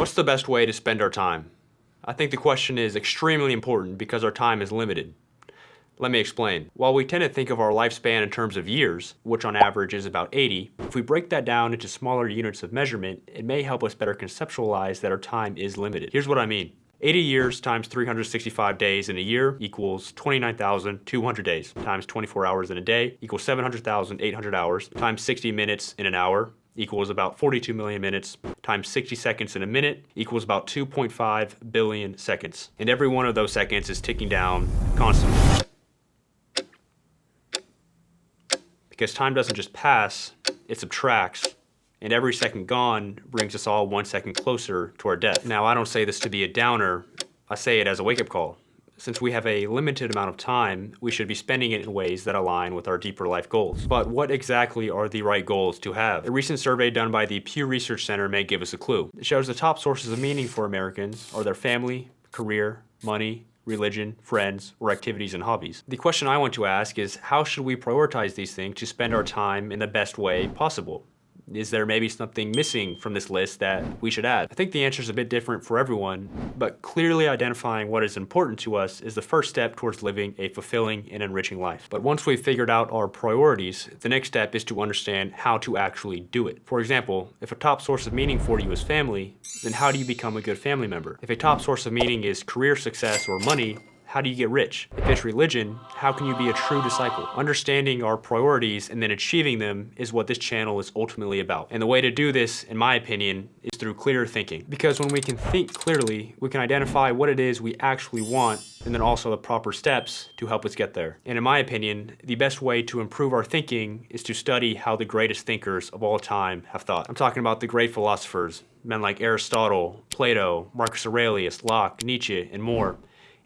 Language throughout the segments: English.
What's the best way to spend our time? I think the question is extremely important because our time is limited. Let me explain. While we tend to think of our lifespan in terms of years, which on average is about 80, if we break that down into smaller units of measurement, it may help us better conceptualize that our time is limited. Here's what I mean. 80 years times 365 days in a year equals 29,200 days, times 24 hours in a day equals 700,800 hours, times 60 minutes in an hour equals about 42 million minutes, times 60 seconds in a minute equals about 2.5 billion seconds. And every one of those seconds is ticking down constantly. Because time doesn't just pass, it subtracts, and every second gone brings us all 1 second closer to our death. Now, I don't say this to be a downer, I say it as a wake-up call. Since we have a limited amount of time, we should be spending it in ways that align with our deeper life goals. But what exactly are the right goals to have? A recent survey done by the Pew Research Center may give us a clue. It shows the top sources of meaning for Americans are their family, career, money, religion, friends, or activities and hobbies. The question I want to ask is, how should we prioritize these things to spend our time in the best way possible? Is there maybe something missing from this list that we should add? I think the answer is a bit different for everyone, but clearly identifying what is important to us is the first step towards living a fulfilling and enriching life. But once we've figured out our priorities, the next step is to understand how to actually do it. For example, if a top source of meaning for you is family, then how do you become a good family member? If a top source of meaning is career success or money, how do you get rich? If it's religion, how can you be a true disciple? Understanding our priorities and then achieving them is what this channel is ultimately about. And the way to do this, in my opinion, is through clear thinking. Because when we can think clearly, we can identify what it is we actually want and then also the proper steps to help us get there. And in my opinion, the best way to improve our thinking is to study how the greatest thinkers of all time have thought. I'm talking about the great philosophers, men like Aristotle, Plato, Marcus Aurelius, Locke, Nietzsche, and more,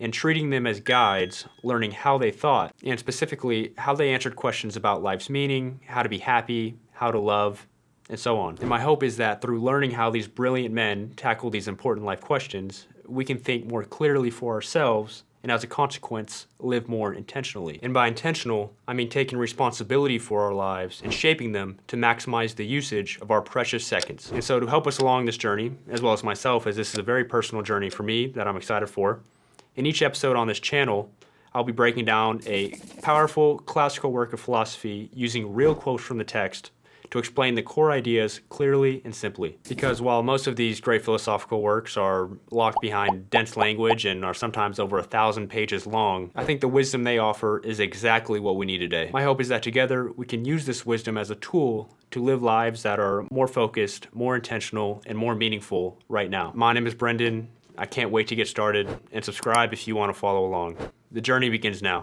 and treating them as guides, learning how they thought, and specifically how they answered questions about life's meaning, how to be happy, how to love, and so on. And my hope is that through learning how these brilliant men tackle these important life questions, we can think more clearly for ourselves, and as a consequence, live more intentionally. And by intentional, I mean taking responsibility for our lives and shaping them to maximize the usage of our precious seconds. And so to help us along this journey, as well as myself, as this is a very personal journey for me that I'm excited for, in each episode on this channel, I'll be breaking down a powerful classical work of philosophy using real quotes from the text to explain the core ideas clearly and simply. Because while most of these great philosophical works are locked behind dense language and are sometimes over 1,000 pages long, I think the wisdom they offer is exactly what we need today. My hope is that together we can use this wisdom as a tool to live lives that are more focused, more intentional, and more meaningful right now. My name is Brendan. I can't wait to get started, and subscribe if you want to follow along. The journey begins now.